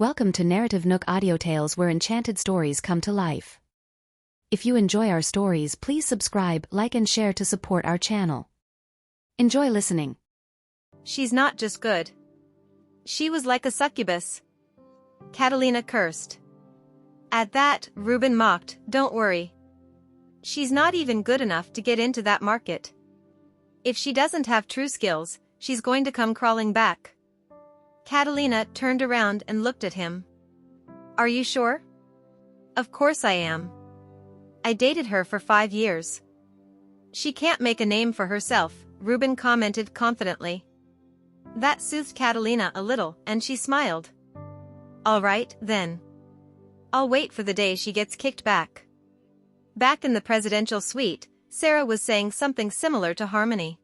Welcome to NarrativeNook audio tales where enchanted stories come to life. If you enjoy our stories, please subscribe, like and share to support our channel. Enjoy listening. She's not just good. She was like a succubus. Catalina cursed. At that, Ruben mocked, "Don't worry. She's not even good enough to get into that market. If she doesn't have true skills, she's going to come crawling back." Catalina turned around and looked at him. "Are you sure?" "Of course I am. I dated her for 5 years. She can't make a name for herself," Ruben commented confidently. That soothed Catalina a little, and she smiled. "All right, then. I'll wait for the day she gets kicked back." Back in the presidential suite, Sarah was saying something similar to Harmony.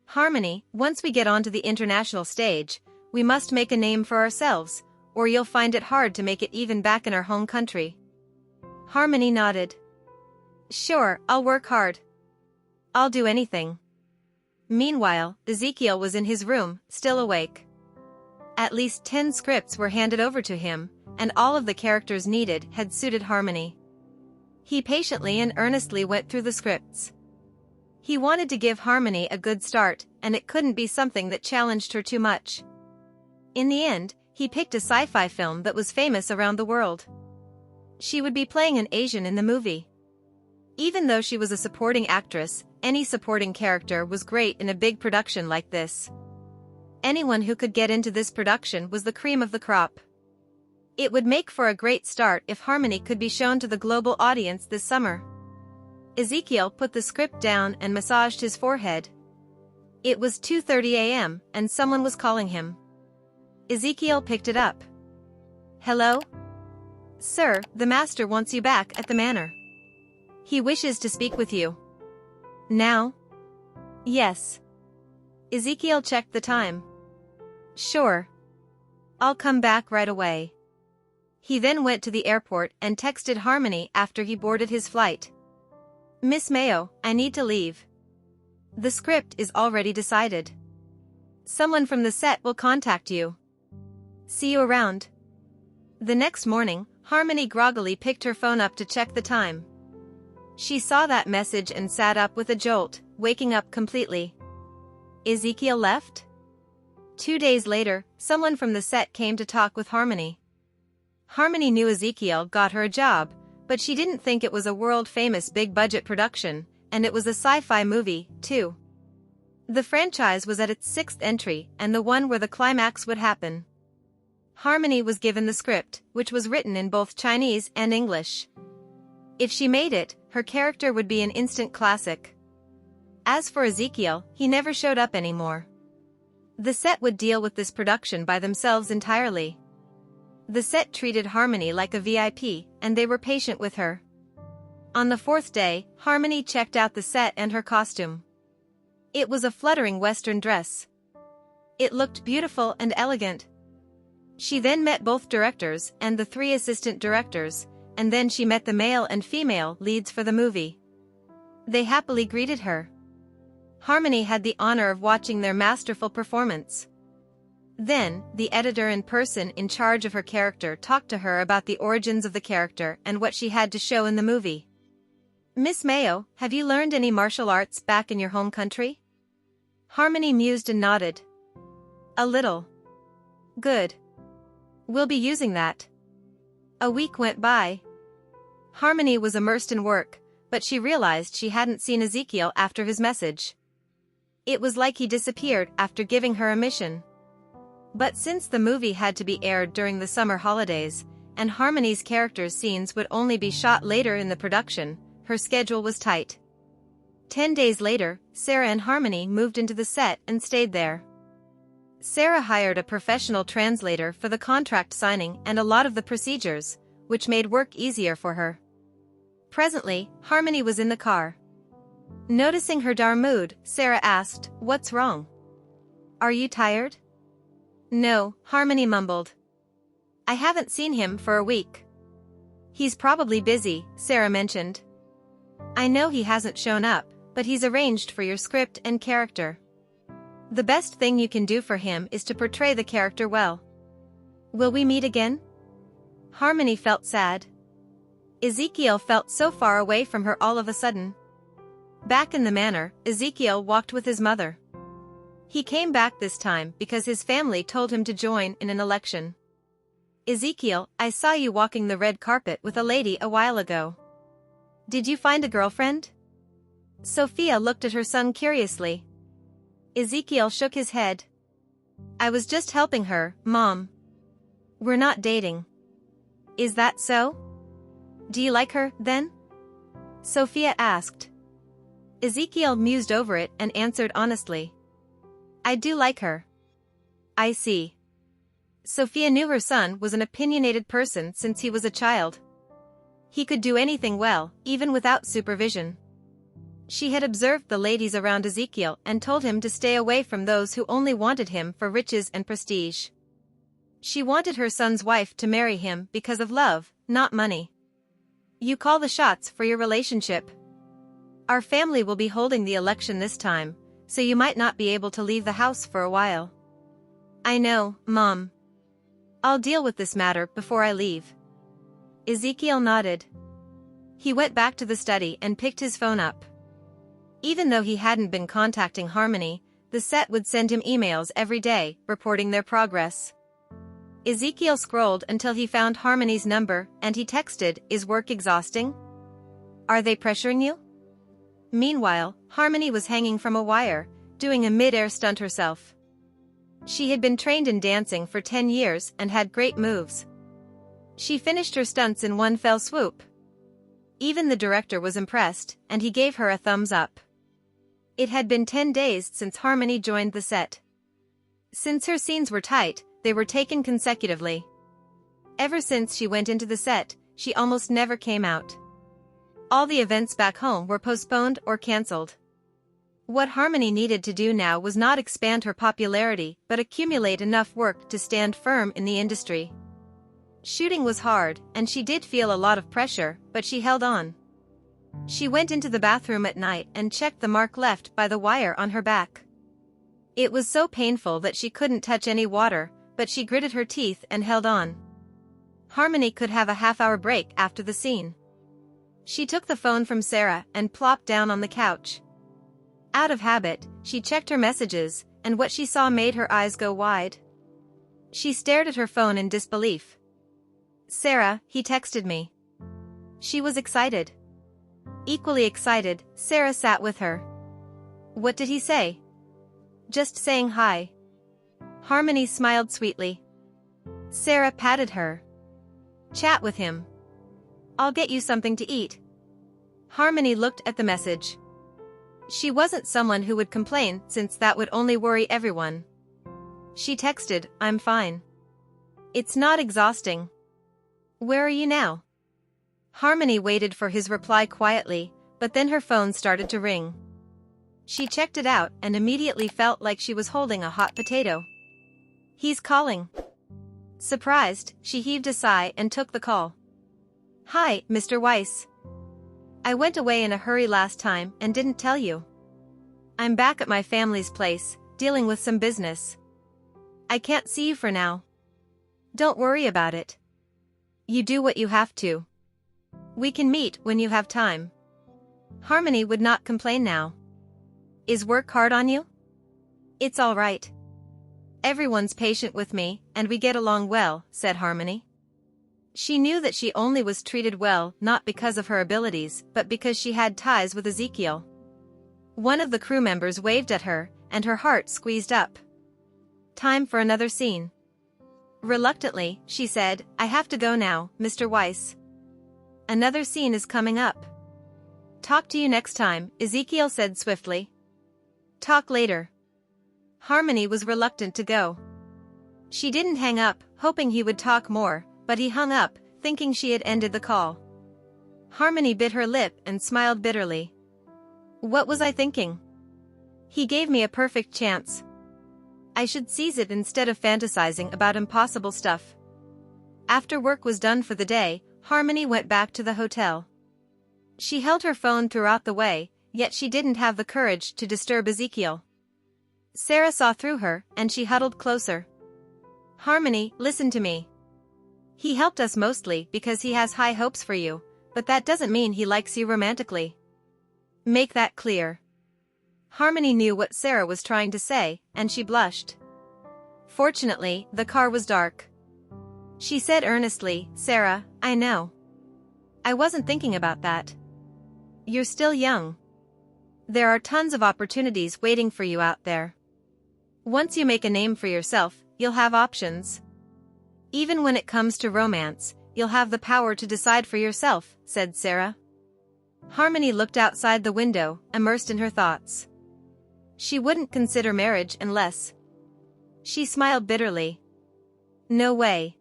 "Harmony, once we get onto the international stage, we must make a name for ourselves, or you'll find it hard to make it even back in our home country." Harmony nodded. "Sure, I'll work hard. I'll do anything." Meanwhile, Ezekiel was in his room, still awake. At least 10 scripts were handed over to him, and all of the characters needed had suited Harmony. He patiently and earnestly went through the scripts. He wanted to give Harmony a good start, and it couldn't be something that challenged her too much. In the end, he picked a sci-fi film that was famous around the world. She would be playing an Asian in the movie. Even though she was a supporting actress, any supporting character was great in a big production like this. Anyone who could get into this production was the cream of the crop. It would make for a great start if Harmony could be shown to the global audience this summer. Ezekiel put the script down and massaged his forehead. It was 2:30 a.m., and someone was calling him. Ezekiel picked it up. "Hello? Sir, the master wants you back at the manor. He wishes to speak with you." "Now?" "Yes." Ezekiel checked the time. "Sure. I'll come back right away." He then went to the airport and texted Harmony after he boarded his flight. "Miss Mayo, I need to leave. The script is already decided. Someone from the set will contact you. See you around." The next morning, Harmony groggily picked her phone up to check the time. She saw that message and sat up with a jolt, waking up completely. Ezekiel left? 2 days later, someone from the set came to talk with Harmony. Harmony knew Ezekiel got her a job, but she didn't think it was a world-famous big-budget production, and it was a sci-fi movie, too. The franchise was at its 6th entry, and the one where the climax would happen. Harmony was given the script, which was written in both Chinese and English. If she made it, her character would be an instant classic. As for Ezekiel, he never showed up anymore. The set would deal with this production by themselves entirely. The set treated Harmony like a VIP, and they were patient with her. On the 4th day, Harmony checked out the set and her costume. It was a fluttering Western dress. It looked beautiful and elegant. She then met both directors and the 3 assistant directors, and then she met the male and female leads for the movie. They happily greeted her. Harmony had the honor of watching their masterful performance. Then, the editor and person in charge of her character talked to her about the origins of the character and what she had to show in the movie. "Miss Mayo, have you learned any martial arts back in your home country?" Harmony mused and nodded. "A little." "Good. We'll be using that." A week went by. Harmony was immersed in work, but she realized she hadn't seen Ezekiel after his message. It was like he disappeared after giving her a mission. But since the movie had to be aired during the summer holidays, and Harmony's character's scenes would only be shot later in the production, her schedule was tight. 10 days later, Sarah and Harmony moved into the set and stayed there. Sarah hired a professional translator for the contract signing and a lot of the procedures, which made work easier for her. Presently, Harmony was in the car. Noticing her dour mood, Sarah asked, "What's wrong? Are you tired?" "No," Harmony mumbled. "I haven't seen him for a week." "He's probably busy," Sarah mentioned. "I know he hasn't shown up, but he's arranged for your script and character. The best thing you can do for him is to portray the character well. Will we meet again? Harmony felt sad. Ezekiel felt so far away from her all of a sudden. Back in the manor, Ezekiel walked with his mother. He came back this time because his family told him to join in an election. Ezekiel, I saw you walking the red carpet with a lady a while ago. Did you find a girlfriend? Sophia looked at her son curiously. Ezekiel shook his head. I was just helping her, Mom. We're not dating. Is that so? Do you like her, then? Sophia asked. Ezekiel mused over it and answered honestly. I do like her. I see. Sophia knew her son was an opinionated person since he was a child. He could do anything well, even without supervision. She had observed the ladies around Ezekiel and told him to stay away from those who only wanted him for riches and prestige. She wanted her son's wife to marry him because of love, not money. You call the shots for your relationship. Our family will be holding the election this time, so you might not be able to leave the house for a while. I know, Mom. I'll deal with this matter before I leave. Ezekiel nodded. He went back to the study and picked his phone up. Even though he hadn't been contacting Harmony, the set would send him emails every day, reporting their progress. Ezekiel scrolled until he found Harmony's number, and he texted, Is work exhausting? Are they pressuring you? Meanwhile, Harmony was hanging from a wire, doing a mid-air stunt herself. She had been trained in dancing for 10 years and had great moves. She finished her stunts in one fell swoop. Even the director was impressed, and he gave her a thumbs up. It had been 10 days since Harmony joined the set. Since her scenes were tight, they were taken consecutively. Ever since she went into the set, she almost never came out. All the events back home were postponed or cancelled. What Harmony needed to do now was not expand her popularity but accumulate enough work to stand firm in the industry. Shooting was hard, and she did feel a lot of pressure, but she held on. She went into the bathroom at night and checked the mark left by the wire on her back. It was so painful that she couldn't touch any water, but she gritted her teeth and held on. Harmony could have a half-hour break after the scene. She took the phone from Sarah and plopped down on the couch. Out of habit, she checked her messages, and what she saw made her eyes go wide. She stared at her phone in disbelief. Sarah, he texted me. She was excited. Equally excited, Sarah sat with her. What did he say? Just saying hi. Harmony smiled sweetly. Sarah patted her. Chat with him. I'll get you something to eat. Harmony looked at the message. She wasn't someone who would complain since that would only worry everyone. She texted, I'm fine. It's not exhausting. Where are you now? Harmony waited for his reply quietly, but then her phone started to ring. She checked it out and immediately felt like she was holding a hot potato. He's calling. Surprised, she heaved a sigh and took the call. Hi, Mr. Weiss. I went away in a hurry last time and didn't tell you. I'm back at my family's place, dealing with some business. I can't see you for now. Don't worry about it. You do what you have to. We can meet when you have time. Harmony would not complain now. Is work hard on you? It's all right. Everyone's patient with me, and we get along well, said Harmony. She knew that she only was treated well not because of her abilities but because she had ties with Ezekiel. One of the crew members waved at her, and her heart squeezed up. Time for another scene. Reluctantly, she said, I have to go now, Mr. Weiss. Another scene is coming up. Talk to you next time, Ezekiel said swiftly. Talk later. Harmony was reluctant to go. She didn't hang up, hoping he would talk more, but he hung up, thinking she had ended the call. Harmony bit her lip and smiled bitterly. What was I thinking? He gave me a perfect chance. I should seize it instead of fantasizing about impossible stuff. After work was done for the day, Harmony went back to the hotel. She held her phone throughout the way, yet she didn't have the courage to disturb Ezekiel. Sarah saw through her, and she huddled closer. Harmony, listen to me. He helped us mostly because he has high hopes for you, but that doesn't mean he likes you romantically. Make that clear. Harmony knew what Sarah was trying to say, and she blushed. Fortunately, the car was dark. She said earnestly, "Sarah, I know. I wasn't thinking about that. You're still young. There are tons of opportunities waiting for you out there. Once you make a name for yourself, you'll have options. Even when it comes to romance, you'll have the power to decide for yourself," said Sarah. Harmony looked outside the window, immersed in her thoughts. She wouldn't consider marriage unless... She smiled bitterly. No way.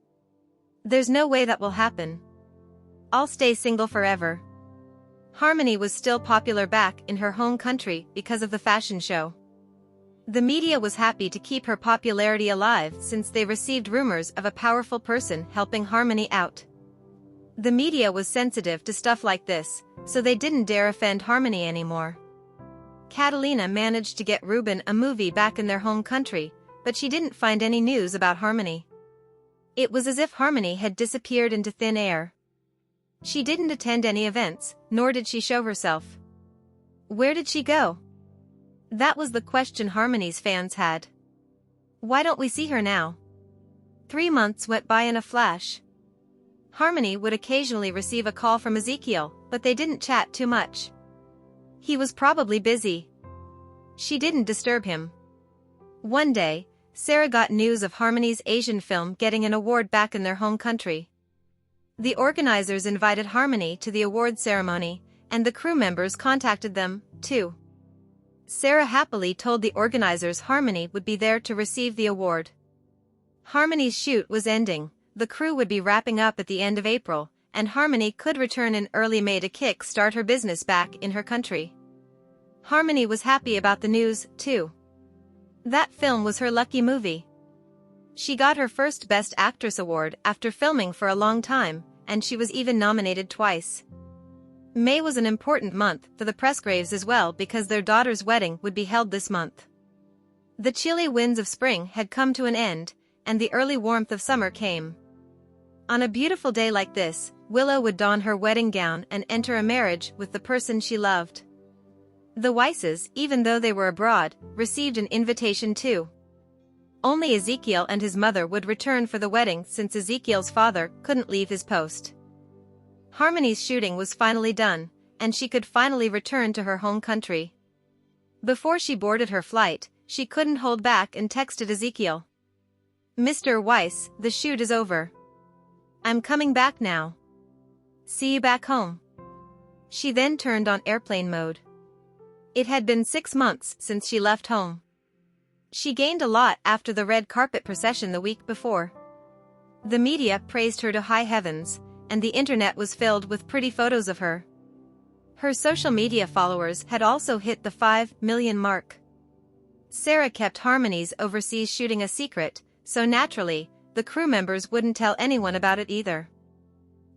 There's no way that will happen. I'll stay single forever. Harmony was still popular back in her home country because of the fashion show. The media was happy to keep her popularity alive since they received rumors of a powerful person helping Harmony out. The media was sensitive to stuff like this, so they didn't dare offend Harmony anymore. Catalina managed to get Ruben a movie back in their home country, but she didn't find any news about Harmony. It was as if Harmony had disappeared into thin air. She didn't attend any events, nor did she show herself. Where did she go? That was the question Harmony's fans had. Why don't we see her now? 3 months went by in a flash. Harmony would occasionally receive a call from Ezekiel, but they didn't chat too much. He was probably busy. She didn't disturb him. One day, Sarah got news of Harmony's Asian film getting an award back in their home country. The organizers invited Harmony to the award ceremony, and the crew members contacted them, too. Sarah happily told the organizers Harmony would be there to receive the award. Harmony's shoot was ending, the crew would be wrapping up at the end of April, and Harmony could return in early May to kick-start her business back in her country. Harmony was happy about the news, too. That film was her lucky movie. She got her first Best Actress award after filming for a long time, and she was even nominated twice. May was an important month for the Presgraves as well because their daughter's wedding would be held this month. The chilly winds of spring had come to an end, and the early warmth of summer came. On a beautiful day like this, Willow would don her wedding gown and enter a marriage with the person she loved. The Weisses, even though they were abroad, received an invitation too. Only Ezekiel and his mother would return for the wedding since Ezekiel's father couldn't leave his post. Harmony's shooting was finally done, and she could finally return to her home country. Before she boarded her flight, she couldn't hold back and texted Ezekiel. "Mr. Weiss, the shoot is over. I'm coming back now. See you back home." She then turned on airplane mode. It had been 6 months since she left home. She gained a lot after the red carpet procession the week before. The media praised her to high heavens, and the internet was filled with pretty photos of her. Her social media followers had also hit the 5 million mark. Sarah kept Harmony's overseas shooting a secret, so naturally, the crew members wouldn't tell anyone about it either.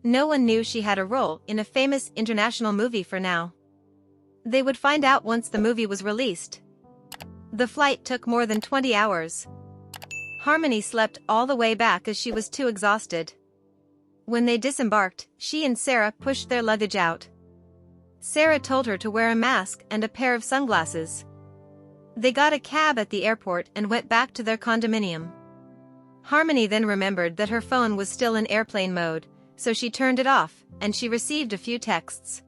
No one knew she had a role in a famous international movie for now. They would find out once the movie was released. The flight took more than 20 hours. Harmony slept all the way back as she was too exhausted. When they disembarked, she and Sarah pushed their luggage out. Sarah told her to wear a mask and a pair of sunglasses. They got a cab at the airport and went back to their condominium. Harmony then remembered that her phone was still in airplane mode, so she turned it off, and she received a few texts.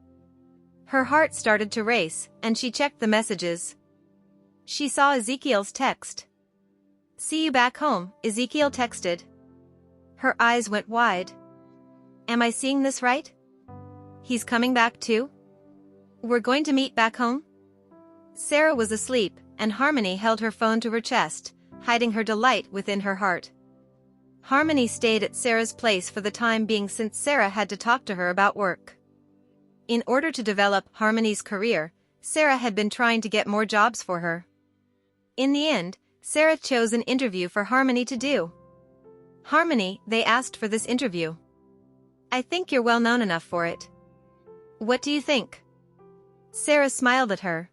Her heart started to race, and she checked the messages. She saw Ezekiel's text. "See you back home," Ezekiel texted. Her eyes went wide. Am I seeing this right? He's coming back too? We're going to meet back home? Sarah was asleep, and Harmony held her phone to her chest, hiding her delight within her heart. Harmony stayed at Sarah's place for the time being since Sarah had to talk to her about work. In order to develop Harmony's career, Sarah had been trying to get more jobs for her. In the end, Sarah chose an interview for Harmony to do. "Harmony," they asked for this interview. "I think you're well known enough for it. What do you think?" Sarah smiled at her.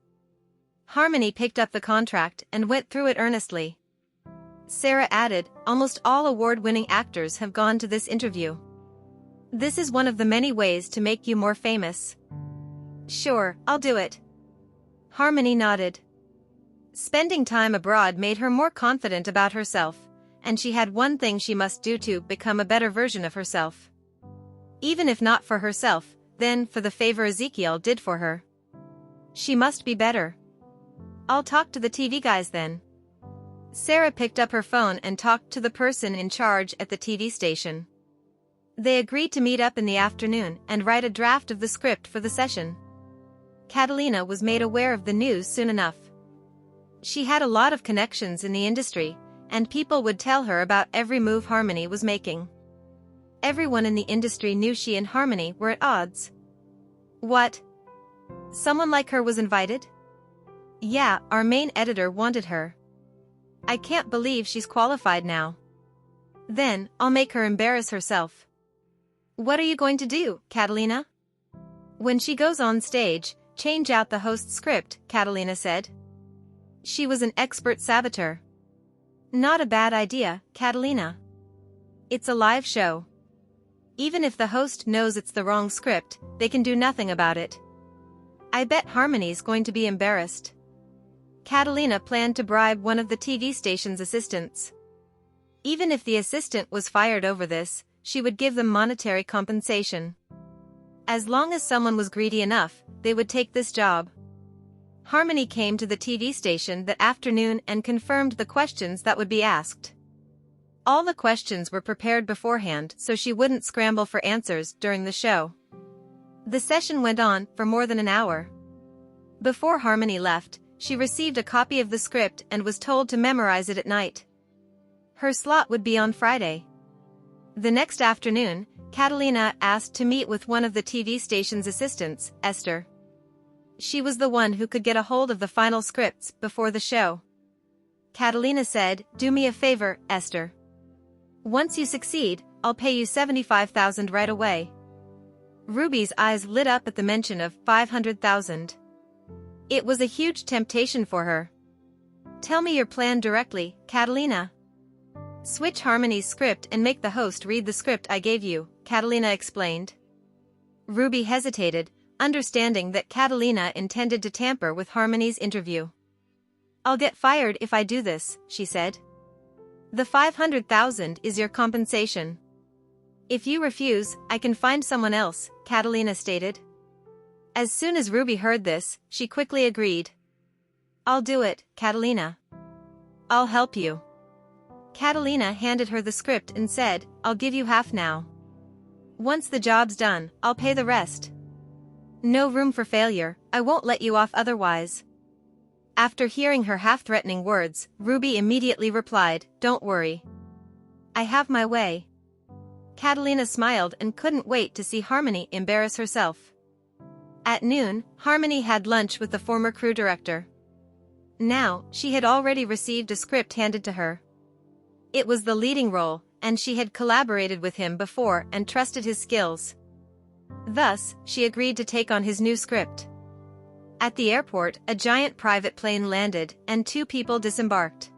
Harmony picked up the contract and went through it earnestly. Sarah added, almost all award-winning actors have gone to this interview. This is one of the many ways to make you more famous. Sure, I'll do it. Harmony nodded. Spending time abroad made her more confident about herself, and she had one thing she must do to become a better version of herself. Even if not for herself, then for the favor Ezekiel did for her. She must be better. I'll talk to the TV guys then. Sarah picked up her phone and talked to the person in charge at the TV station. They agreed to meet up in the afternoon and write a draft of the script for the session. Catalina was made aware of the news soon enough. She had a lot of connections in the industry, and people would tell her about every move Harmony was making. Everyone in the industry knew she and Harmony were at odds. What? Someone like her was invited? Yeah, our main editor wanted her. I can't believe she's qualified now. Then, I'll make her embarrass herself. What are you going to do, Catalina? When she goes on stage, change out the host's script, Catalina said. She was an expert saboteur. Not a bad idea, Catalina. It's a live show. Even if the host knows it's the wrong script, they can do nothing about it. I bet Harmony's going to be embarrassed. Catalina planned to bribe one of the TV station's assistants. Even if the assistant was fired over this, she would give them monetary compensation. As long as someone was greedy enough, they would take this job. Harmony came to the TV station that afternoon and confirmed the questions that would be asked. All the questions were prepared beforehand so she wouldn't scramble for answers during the show. The session went on for more than an hour. Before Harmony left, she received a copy of the script and was told to memorize it at night. Her slot would be on Friday. The next afternoon, Catalina asked to meet with one of the TV station's assistants, Esther. She was the one who could get a hold of the final scripts before the show. Catalina said, "Do me a favor, Esther. Once you succeed, I'll pay you $75,000 right away." Ruby's eyes lit up at the mention of $500,000. It was a huge temptation for her. Tell me your plan directly, Catalina. Switch Harmony's script and make the host read the script I gave you, Catalina explained. Ruby hesitated, understanding that Catalina intended to tamper with Harmony's interview. I'll get fired if I do this, she said. The $500,000 is your compensation. If you refuse, I can find someone else, Catalina stated. As soon as Ruby heard this, she quickly agreed. I'll do it, Catalina. I'll help you. Catalina handed her the script and said, I'll give you half now. Once the job's done, I'll pay the rest. No room for failure, I won't let you off otherwise. After hearing her half-threatening words, Ruby immediately replied, Don't worry. I have my way. Catalina smiled and couldn't wait to see Harmony embarrass herself. At noon, Harmony had lunch with the former crew director. Now, she had already received a script handed to her. It was the leading role, and she had collaborated with him before and trusted his skills. Thus, she agreed to take on his new script. At the airport, a giant private plane landed, and 2 people disembarked.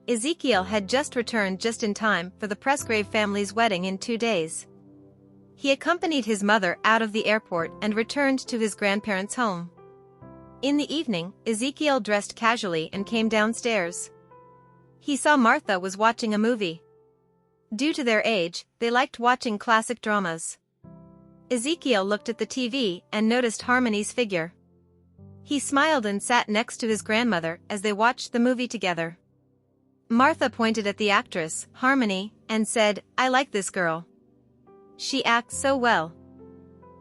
Ezekiel had just returned just in time for the Presgrave family's wedding in 2 days. He accompanied his mother out of the airport and returned to his grandparents' home. In the evening, Ezekiel dressed casually and came downstairs. He saw Martha was watching a movie. Due to their age, they liked watching classic dramas. Ezekiel looked at the TV and noticed Harmony's figure. He smiled and sat next to his grandmother as they watched the movie together. Martha pointed at the actress, Harmony, and said, I like this girl. She acts so well.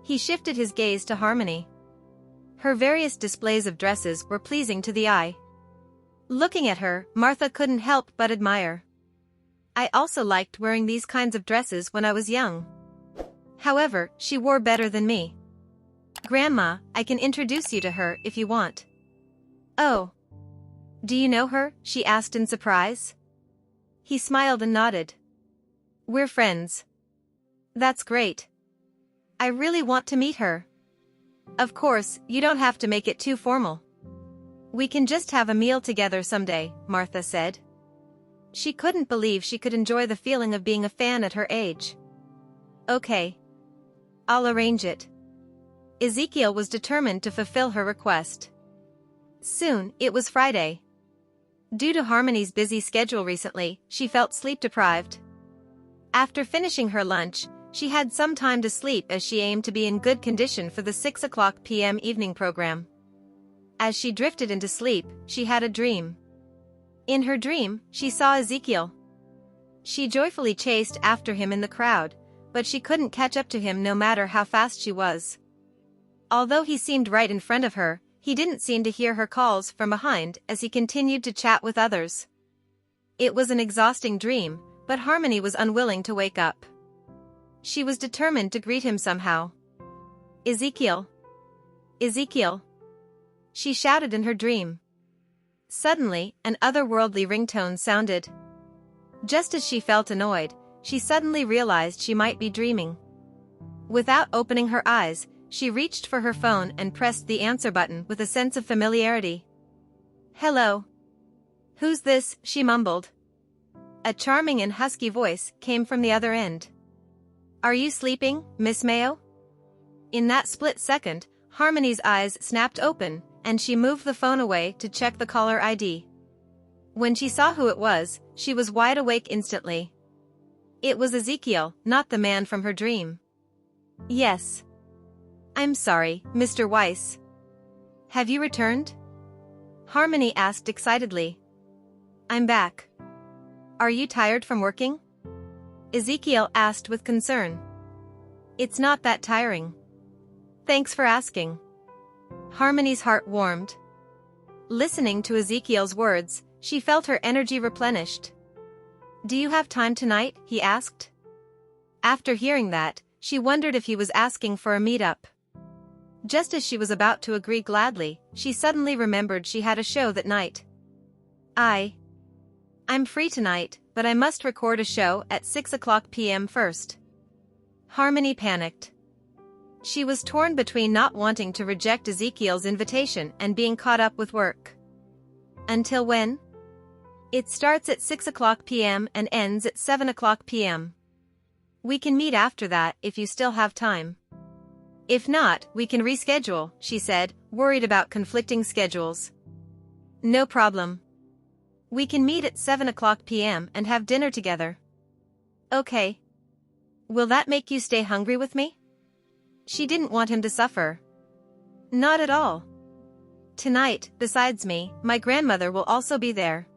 He shifted his gaze to Harmony. Her various displays of dresses were pleasing to the eye. Looking at her, Martha couldn't help but admire. I also liked wearing these kinds of dresses when I was young. However, she wore better than me. Grandma, I can introduce you to her if you want. Oh. Do you know her? She asked in surprise. He smiled and nodded. We're friends. That's great. I really want to meet her. Of course, you don't have to make it too formal. We can just have a meal together someday, Martha said. She couldn't believe she could enjoy the feeling of being a fan at her age. Okay. I'll arrange it. Ezekiel was determined to fulfill her request. Soon, it was Friday. Due to Harmony's busy schedule recently, she felt sleep-deprived. After finishing her lunch, she had some time to sleep as she aimed to be in good condition for the 6 p.m. evening program. As she drifted into sleep, she had a dream. In her dream, she saw Ezekiel. She joyfully chased after him in the crowd, but she couldn't catch up to him no matter how fast she was. Although he seemed right in front of her, he didn't seem to hear her calls from behind as he continued to chat with others. It was an exhausting dream, but Harmony was unwilling to wake up. She was determined to greet him somehow. Ezekiel. Ezekiel. She shouted in her dream. Suddenly, an otherworldly ringtone sounded. Just as she felt annoyed, she suddenly realized she might be dreaming. Without opening her eyes, she reached for her phone and pressed the answer button with a sense of familiarity. Hello. Who's this? She mumbled. A charming and husky voice came from the other end. Are you sleeping, Miss Mayo? In that split second, Harmony's eyes snapped open, and she moved the phone away to check the caller ID. When she saw who it was, she was wide awake instantly. It was Ezekiel, not the man from her dream. Yes. I'm sorry, Mr. Weiss. Have you returned? Harmony asked excitedly. I'm back. Are you tired from working? Ezekiel asked with concern. It's not that tiring. Thanks for asking. Harmony's heart warmed. Listening to Ezekiel's words, she felt her energy replenished. Do you have time tonight? He asked. After hearing that, she wondered if he was asking for a meetup. Just as she was about to agree gladly, she suddenly remembered she had a show that night. I'm free tonight, but I must record a show at 6 p.m. first. Harmony panicked. She was torn between not wanting to reject Ezekiel's invitation and being caught up with work. Until when? It starts at 6 p.m. and ends at 7 p.m. We can meet after that if you still have time. If not, we can reschedule, she said, worried about conflicting schedules. No problem. We can meet at 7 p.m. and have dinner together. Okay. Will that make you stay hungry with me? She didn't want him to suffer. Not at all. Tonight, besides me, my grandmother will also be there.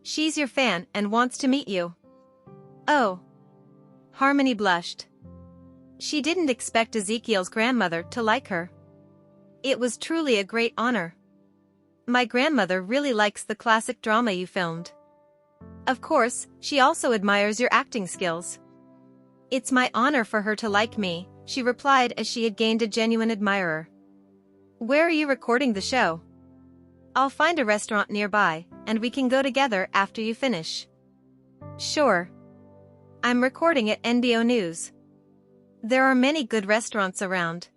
She's your fan and wants to meet you. Oh. Harmony blushed. She didn't expect Ezekiel's grandmother to like her. It was truly a great honor. My grandmother really likes the classic drama you filmed. Of course, she also admires your acting skills. It's my honor for her to like me, she replied as she had gained a genuine admirer. Where are you recording the show? I'll find a restaurant nearby, and we can go together after you finish. Sure. I'm recording at NBO News. There are many good restaurants around.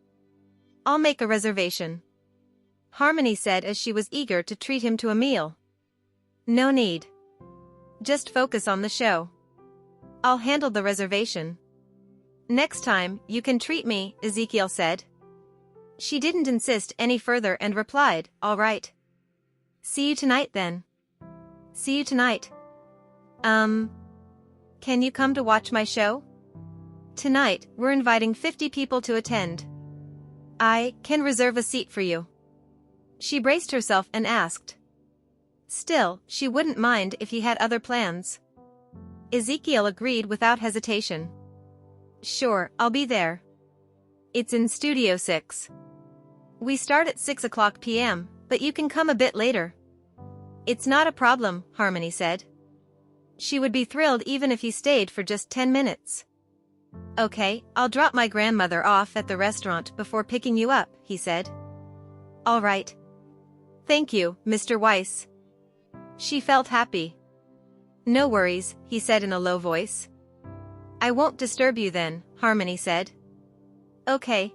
I'll make a reservation. Harmony said as she was eager to treat him to a meal. No need. Just focus on the show. I'll handle the reservation. Next time, you can treat me, Ezekiel said. She didn't insist any further and replied, all right. See you tonight then. See you tonight. Can you come to watch my show? Tonight, we're inviting 50 people to attend. I can reserve a seat for you. She braced herself and asked. Still, she wouldn't mind if he had other plans. Ezekiel agreed without hesitation. Sure, I'll be there. It's in Studio 6. We start at 6 p.m., but you can come a bit later. It's not a problem, Harmony said. She would be thrilled even if he stayed for just 10 minutes. Okay, I'll drop my grandmother off at the restaurant before picking you up, he said. All right. Thank you, Mr. Weiss. She felt happy. No worries, he said in a low voice. I won't disturb you then, Harmony said. Okay.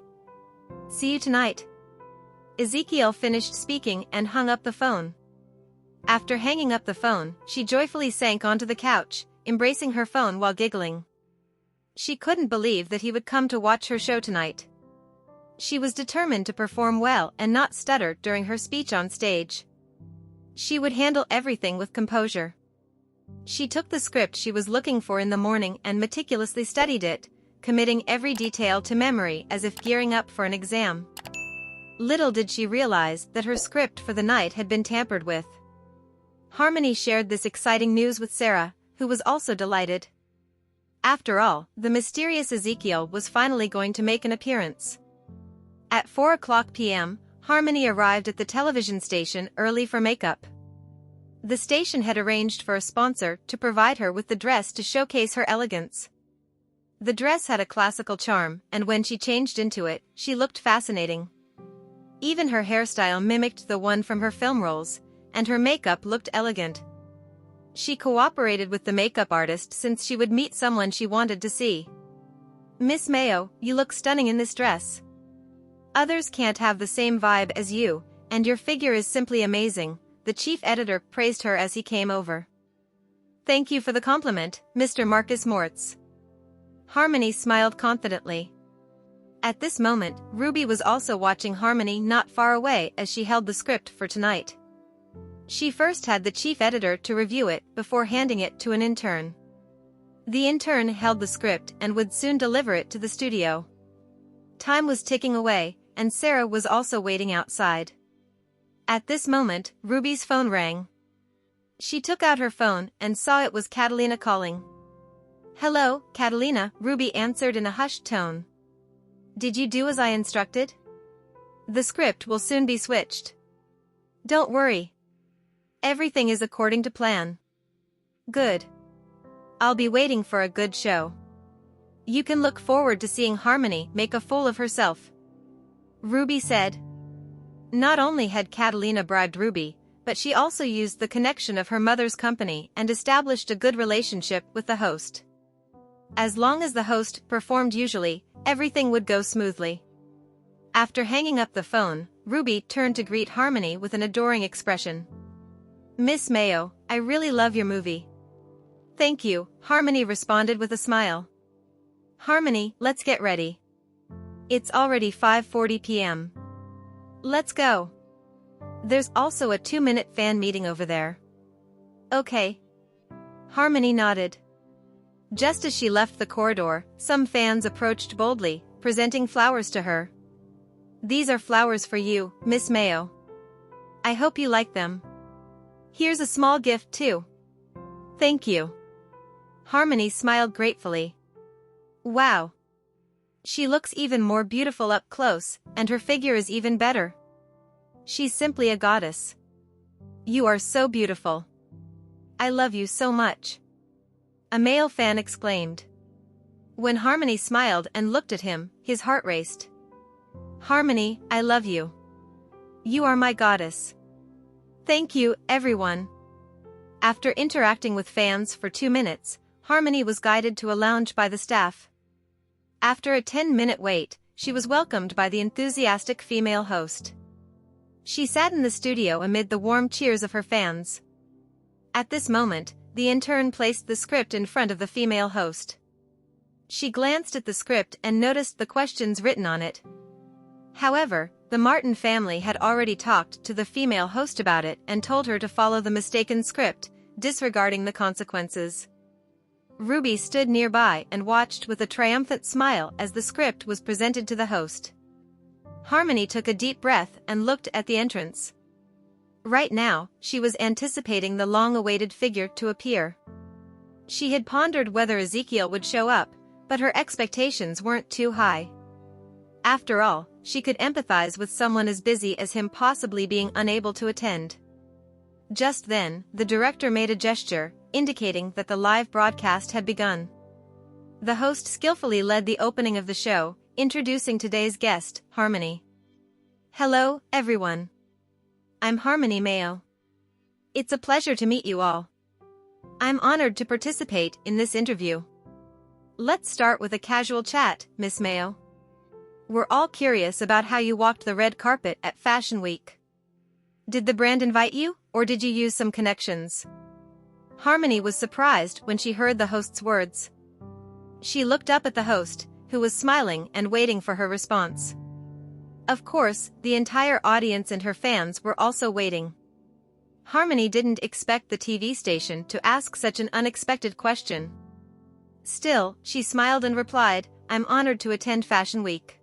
See you tonight. Ezekiel finished speaking and hung up the phone. After hanging up the phone, she joyfully sank onto the couch, embracing her phone while giggling. She couldn't believe that he would come to watch her show tonight. She was determined to perform well and not stutter during her speech on stage. She would handle everything with composure. She took the script she was looking for in the morning and meticulously studied it, committing every detail to memory as if gearing up for an exam. Little did she realize that her script for the night had been tampered with. Harmony shared this exciting news with Sarah, who was also delighted. After all, the mysterious Ezekiel was finally going to make an appearance. At 4:00 p.m., Harmony arrived at the television station early for makeup. The station had arranged for a sponsor to provide her with the dress to showcase her elegance. The dress had a classical charm, and when she changed into it, she looked fascinating. Even her hairstyle mimicked the one from her film roles, and her makeup looked elegant. She cooperated with the makeup artist since she would meet someone she wanted to see. "Miss Mayo, you look stunning in this dress. Others can't have the same vibe as you, and your figure is simply amazing," the chief editor praised her as he came over. "Thank you for the compliment, Mr. Marcus Moritz." Harmony smiled confidently. At this moment, Ruby was also watching Harmony not far away as she held the script for tonight. She first had the chief editor to review it before handing it to an intern. The intern held the script and would soon deliver it to the studio. Time was ticking away, and Sarah was also waiting outside. At this moment, Ruby's phone rang. She took out her phone and saw it was Catalina calling. "Hello, Catalina," Ruby answered in a hushed tone. "Did you do as I instructed? The script will soon be switched. Don't worry. Everything is according to plan." "Good. I'll be waiting for a good show. You can look forward to seeing Harmony make a fool of herself," Ruby said. Not only had Catalina bribed Ruby, but she also used the connection of her mother's company and established a good relationship with the host. As long as the host performed usually, everything would go smoothly. After hanging up the phone, Ruby turned to greet Harmony with an adoring expression. "Miss Mayo, I really love your movie." "Thank you," Harmony responded with a smile. "Harmony, let's get ready. It's already 5:40 p.m. Let's go. There's also a 2-minute fan meeting over there." "Okay." Harmony nodded. Just as she left the corridor, some fans approached boldly, presenting flowers to her. "These are flowers for you, Miss Mayo. I hope you like them. Here's a small gift too." "Thank you." Harmony smiled gratefully. "Wow. She looks even more beautiful up close, and her figure is even better. She's simply a goddess. You are so beautiful. I love you so much," a male fan exclaimed. When Harmony smiled and looked at him, his heart raced. "Harmony, I love you. You are my goddess." "Thank you, everyone." After interacting with fans for 2 minutes, Harmony was guided to a lounge by the staff. After a 10-minute wait, she was welcomed by the enthusiastic female host. She sat in the studio amid the warm cheers of her fans. At this moment, the intern placed the script in front of the female host. She glanced at the script and noticed the questions written on it. However, the Martin family had already talked to the female host about it and told her to follow the mistaken script, disregarding the consequences. Ruby stood nearby and watched with a triumphant smile as the script was presented to the host. Harmony took a deep breath and looked at the entrance. Right now, she was anticipating the long-awaited figure to appear. She had pondered whether Ezekiel would show up, but her expectations weren't too high. After all, she could empathize with someone as busy as him possibly being unable to attend. Just then, the director made a gesture, indicating that the live broadcast had begun. The host skillfully led the opening of the show, introducing today's guest, Harmony. "Hello, everyone. I'm Harmony Mayo. It's a pleasure to meet you all. I'm honored to participate in this interview. Let's start with a casual chat, Miss Mayo. We're all curious about how you walked the red carpet at Fashion Week. Did the brand invite you, or did you use some connections? Harmony was surprised when she heard the host's words. She looked up at the host, who was smiling and waiting for her response. Of course, the entire audience and her fans were also waiting. Harmony didn't expect the TV station to ask such an unexpected question. Still, she smiled and replied, "I'm honored to attend Fashion Week.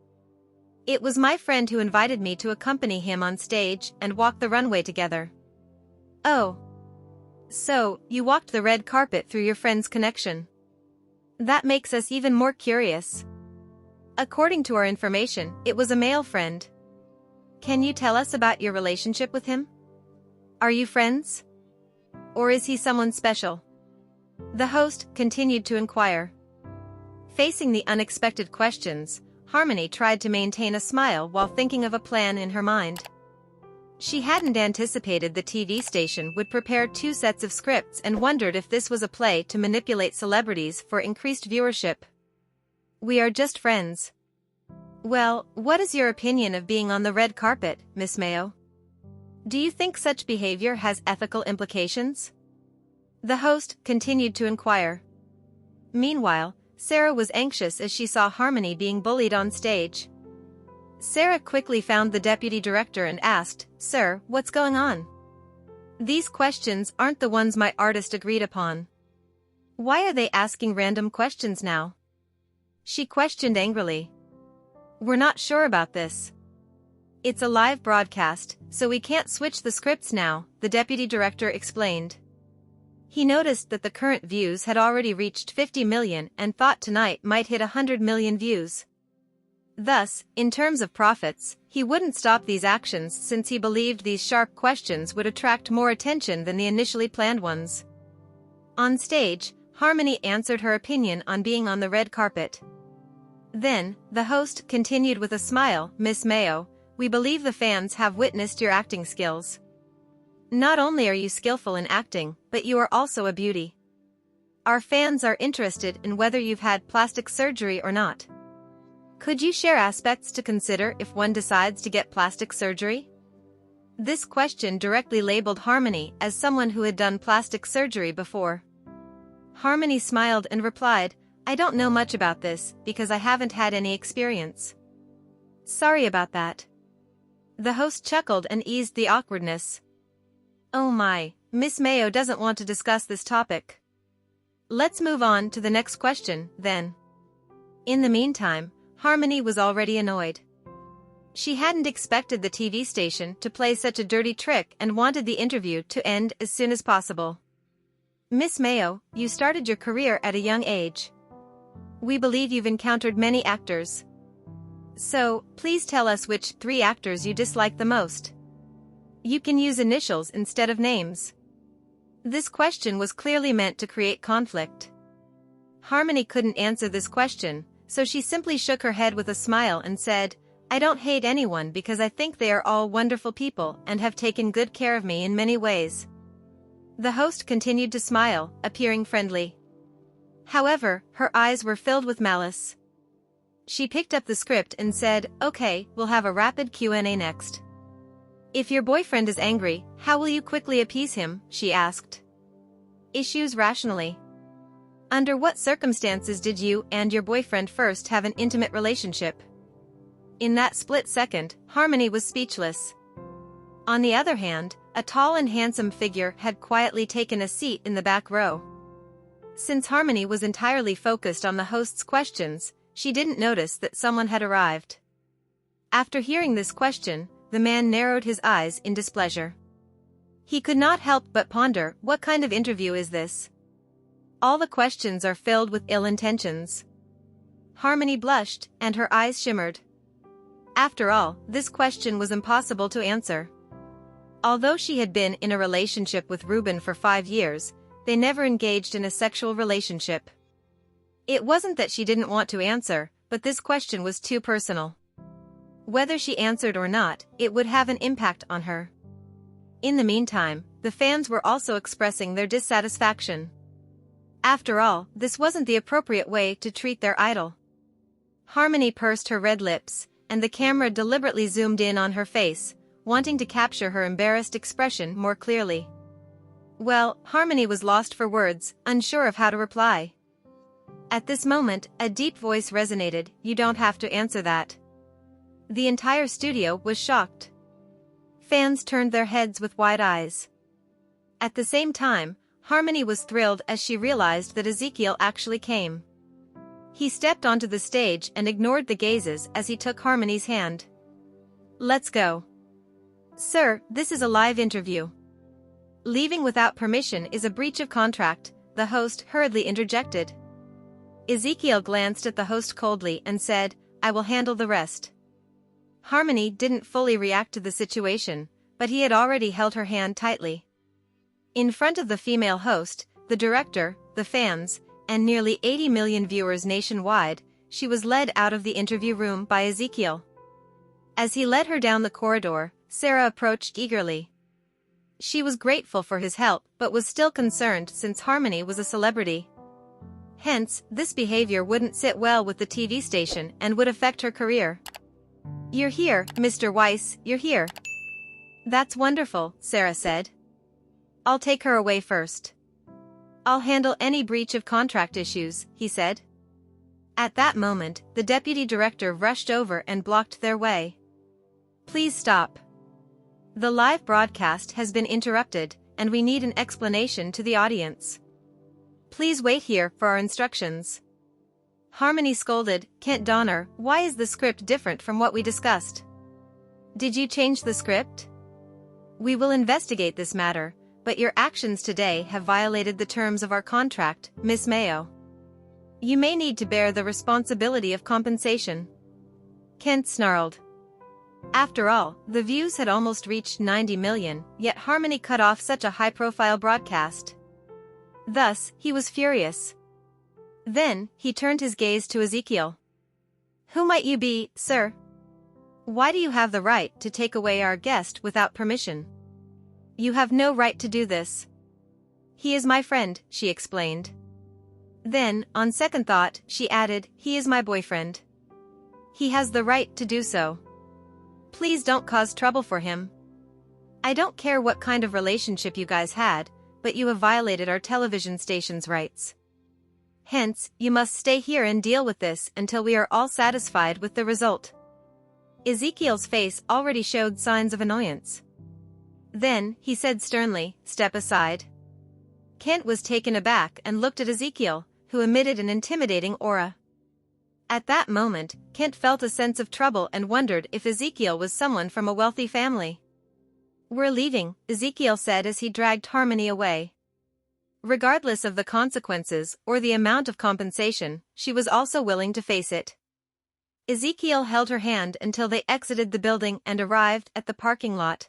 It was my friend who invited me to accompany him on stage and walk the runway together." "Oh. So, you walked the red carpet through your friend's connection. That makes us even more curious. According to our information, it was a male friend. Can you tell us about your relationship with him? Are you friends? Or is he someone special?" The host continued to inquire. Facing the unexpected questions, Harmony tried to maintain a smile while thinking of a plan in her mind. She hadn't anticipated the TV station would prepare 2 sets of scripts and wondered if this was a play to manipulate celebrities for increased viewership. "We are just friends." "Well, what is your opinion of being on the red carpet, Miss Mayo? Do you think such behavior has ethical implications?" The host continued to inquire. Meanwhile, Sarah was anxious as she saw Harmony being bullied on stage. Sarah quickly found the deputy director and asked, "Sir, what's going on? These questions aren't the ones my artist agreed upon. Why are they asking random questions now?" She questioned angrily. "We're not sure about this. It's a live broadcast, so we can't switch the scripts now," the deputy director explained. He noticed that the current views had already reached 50 million and thought tonight might hit 100 million views. Thus, in terms of profits, he wouldn't stop these actions since he believed these sharp questions would attract more attention than the initially planned ones. On stage, Harmony answered her opinion on being on the red carpet. Then, the host continued with a smile, "Miss Mayo, we believe the fans have witnessed your acting skills. Not only are you skillful in acting, but you are also a beauty. Our fans are interested in whether you've had plastic surgery or not. Could you share aspects to consider if one decides to get plastic surgery?" This question directly labeled Harmony as someone who had done plastic surgery before. Harmony smiled and replied, "I don't know much about this because I haven't had any experience." "Sorry about that." The host chuckled and eased the awkwardness. "Oh my, Miss Mayo doesn't want to discuss this topic. Let's move on to the next question, then." In the meantime, Harmony was already annoyed. She hadn't expected the TV station to play such a dirty trick and wanted the interview to end as soon as possible. "Miss Mayo, you started your career at a young age. We believe you've encountered many actors. So, please tell us which 3 actors you dislike the most. You can use initials instead of names." This question was clearly meant to create conflict. Harmony couldn't answer this question, so she simply shook her head with a smile and said, "I don't hate anyone because I think they are all wonderful people and have taken good care of me in many ways." The host continued to smile, appearing friendly. However, her eyes were filled with malice. She picked up the script and said, "Okay, we'll have a rapid Q&A next. If your boyfriend is angry, how will you quickly appease him?" she asked. "Issues rationally. Under what circumstances did you and your boyfriend first have an intimate relationship?" In that split second, Harmony was speechless. On the other hand, a tall and handsome figure had quietly taken a seat in the back row. Since Harmony was entirely focused on the host's questions, she didn't notice that someone had arrived. After hearing this question, the man narrowed his eyes in displeasure. He could not help but ponder, what kind of interview is this? All the questions are filled with ill intentions. Harmony blushed, and her eyes shimmered. After all, this question was impossible to answer. Although she had been in a relationship with Ruben for 5 years, they never engaged in a sexual relationship. It wasn't that she didn't want to answer, but this question was too personal. Whether she answered or not, it would have an impact on her. In the meantime, the fans were also expressing their dissatisfaction. After all, this wasn't the appropriate way to treat their idol. Harmony pursed her red lips, and the camera deliberately zoomed in on her face, wanting to capture her embarrassed expression more clearly. Well, Harmony was lost for words, unsure of how to reply. At this moment, a deep voice resonated, "You don't have to answer that." The entire studio was shocked. Fans turned their heads with wide eyes. At the same time, Harmony was thrilled as she realized that Ezekiel actually came. He stepped onto the stage and ignored the gazes as he took Harmony's hand. "Let's go." "Sir, this is a live interview. Leaving without permission is a breach of contract," the host hurriedly interjected. Ezekiel glanced at the host coldly and said, "I will handle the rest." Harmony didn't fully react to the situation, but he had already held her hand tightly. In front of the female host, the director, the fans, and nearly 80 million viewers nationwide, she was led out of the interview room by Ezekiel. As he led her down the corridor, Sarah approached eagerly. She was grateful for his help but was still concerned since Harmony was a celebrity. Hence, this behavior wouldn't sit well with the TV station and would affect her career. "You're here, Mr. Weiss, you're here." "That's wonderful," Sarah said. "I'll take her away first." "I'll handle any breach of contract issues," he said. At that moment, the deputy director rushed over and blocked their way. "Please stop. The live broadcast has been interrupted, and we need an explanation to the audience. Please wait here for our instructions." Harmony scolded, "Kent Donner, why is the script different from what we discussed? Did you change the script? We will investigate this matter, but your actions today have violated the terms of our contract, Miss Mayo. You may need to bear the responsibility of compensation." Kent snarled. After all, the views had almost reached 90 million, yet Harmony cut off such a high-profile broadcast. Thus, he was furious. Then, he turned his gaze to Ezekiel. "Who might you be, sir? Why do you have the right to take away our guest without permission? You have no right to do this." "He is my friend," she explained. Then, on second thought, she added, "He is my boyfriend. He has the right to do so. Please don't cause trouble for him. I don't care what kind of relationship you guys had, but you have violated our television station's rights. Hence, you must stay here and deal with this until we are all satisfied with the result." Ezekiel's face already showed signs of annoyance. Then, he said sternly, "Step aside." Kent was taken aback and looked at Ezekiel, who emitted an intimidating aura. At that moment, Kent felt a sense of trouble and wondered if Ezekiel was someone from a wealthy family. "We're leaving," Ezekiel said as he dragged Harmony away. Regardless of the consequences or the amount of compensation, she was also willing to face it. Ezekiel held her hand until they exited the building and arrived at the parking lot.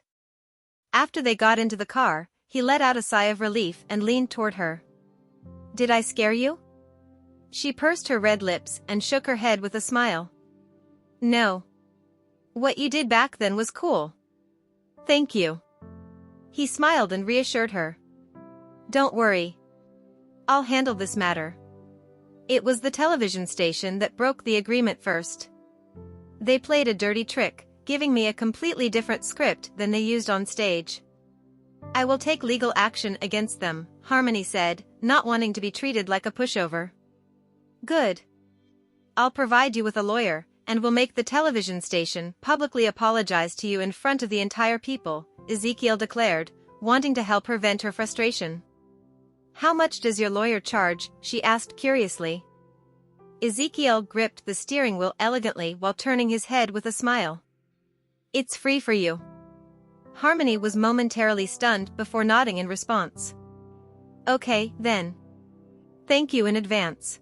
After they got into the car, he let out a sigh of relief and leaned toward her. "Did I scare you?" She pursed her red lips and shook her head with a smile. "No. What you did back then was cool. Thank you." He smiled and reassured her. "Don't worry. I'll handle this matter. It was the television station that broke the agreement first. They played a dirty trick, giving me a completely different script than they used on stage. I will take legal action against them," Harmony said, not wanting to be treated like a pushover. "Good. I'll provide you with a lawyer, and will make the television station publicly apologize to you in front of the entire people," Ezekiel declared, wanting to help her vent her frustration. "How much does your lawyer charge?" she asked curiously. Ezekiel gripped the steering wheel elegantly while turning his head with a smile. "It's free for you." Harmony was momentarily stunned before nodding in response. "Okay, then. Thank you in advance."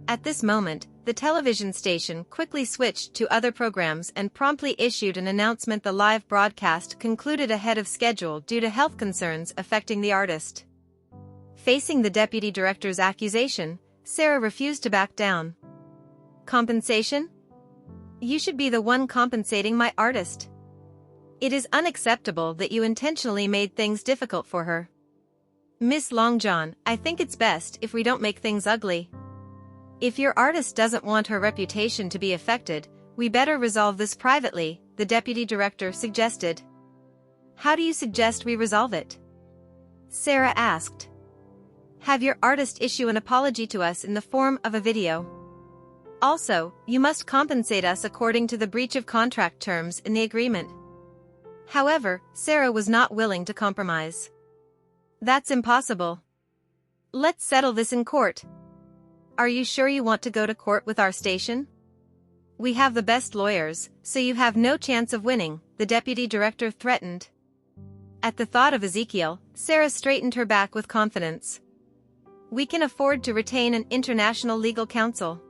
At this moment, the television station quickly switched to other programs and promptly issued an announcement the live broadcast concluded ahead of schedule due to health concerns affecting the artist. Facing the deputy director's accusation, Sarah refused to back down. "Compensation? You should be the one compensating my artist. It is unacceptable that you intentionally made things difficult for her. Miss Longjohn, I think it's best if we don't make things ugly. If your artist doesn't want her reputation to be affected, we better resolve this privately," the deputy director suggested. How do you suggest we resolve it? Sarah asked. Have your artist issue an apology to us in the form of a video. Also, you must compensate us according to the breach of contract terms in the agreement. However, Sarah was not willing to compromise. That's impossible. Let's settle this in court. Are you sure you want to go to court with our station? We have the best lawyers, so you have no chance of winning, the deputy director threatened. At the thought of Ezekiel, Sarah straightened her back with confidence. We can afford to retain an international legal counsel.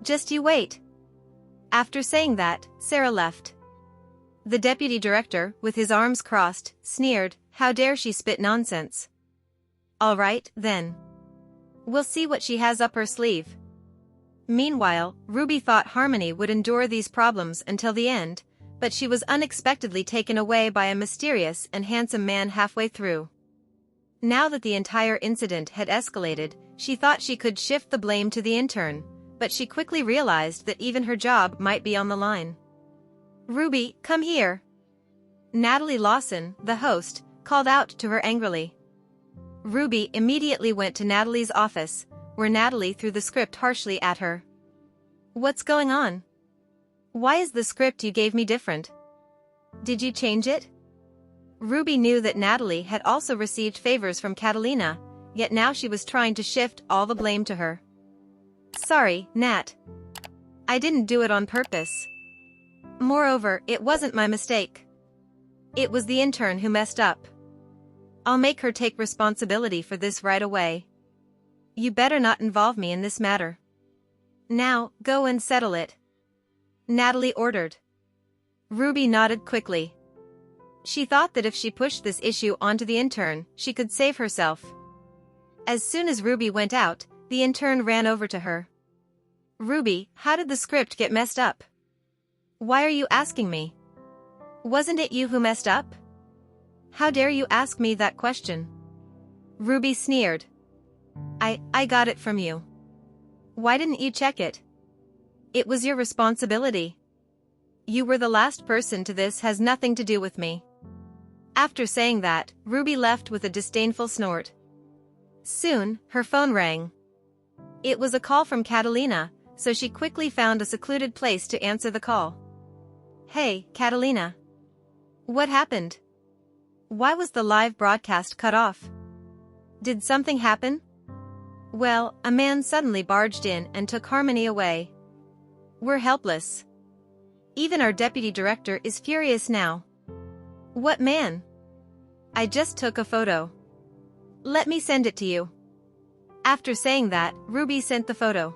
Just you wait. After saying that, Sarah left. The deputy director, with his arms crossed, sneered, how dare she spit nonsense. All right, then. We'll see what she has up her sleeve. Meanwhile, Ruby thought Harmony would endure these problems until the end, but she was unexpectedly taken away by a mysterious and handsome man halfway through. Now that the entire incident had escalated, she thought she could shift the blame to the intern, but she quickly realized that even her job might be on the line. Ruby, come here. Natalie Lawson, the host, called out to her angrily. Ruby immediately went to Natalie's office, where Natalie threw the script harshly at her. What's going on? Why is the script you gave me different? Did you change it? Ruby knew that Natalie had also received favors from Catalina, yet now she was trying to shift all the blame to her. Sorry, Nat. I didn't do it on purpose. Moreover, it wasn't my mistake. It was the intern who messed up. I'll make her take responsibility for this right away. You better not involve me in this matter. Now, go and settle it. Natalie ordered. Ruby nodded quickly. She thought that if she pushed this issue onto the intern, she could save herself. As soon as Ruby went out, the intern ran over to her. Ruby, how did the script get messed up? Why are you asking me? Wasn't it you who messed up? How dare you ask me that question? Ruby sneered. I got it from you. Why didn't you check it? It was your responsibility. You were the last person to this has nothing to do with me. After saying that, Ruby left with a disdainful snort. Soon, her phone rang. It was a call from Catalina, so she quickly found a secluded place to answer the call. Hey, Catalina. What happened? Why was the live broadcast cut off? Did something happen? Well, a man suddenly barged in and took Harmony away. We're helpless. Even our deputy director is furious now. What man? I just took a photo. Let me send it to you. After saying that, Ruby sent the photo.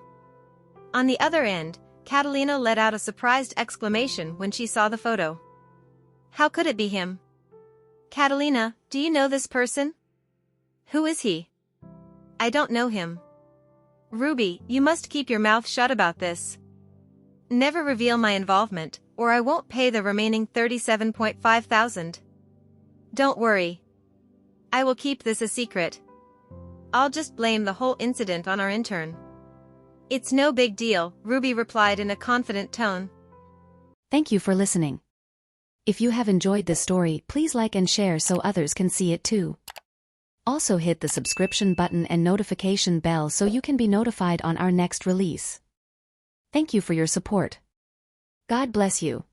On the other end, Catalina let out a surprised exclamation when she saw the photo. How could it be him? Catalina, do you know this person? Who is he? I don't know him. Ruby, you must keep your mouth shut about this. Never reveal my involvement, or I won't pay the remaining 37.5 thousand. Don't worry. I will keep this a secret. I'll just blame the whole incident on our intern. It's no big deal, Ruby replied in a confident tone. Thank you for listening. If you have enjoyed this story, please like and share so others can see it too. Also hit the subscription button and notification bell so you can be notified on our next release. Thank you for your support. God bless you.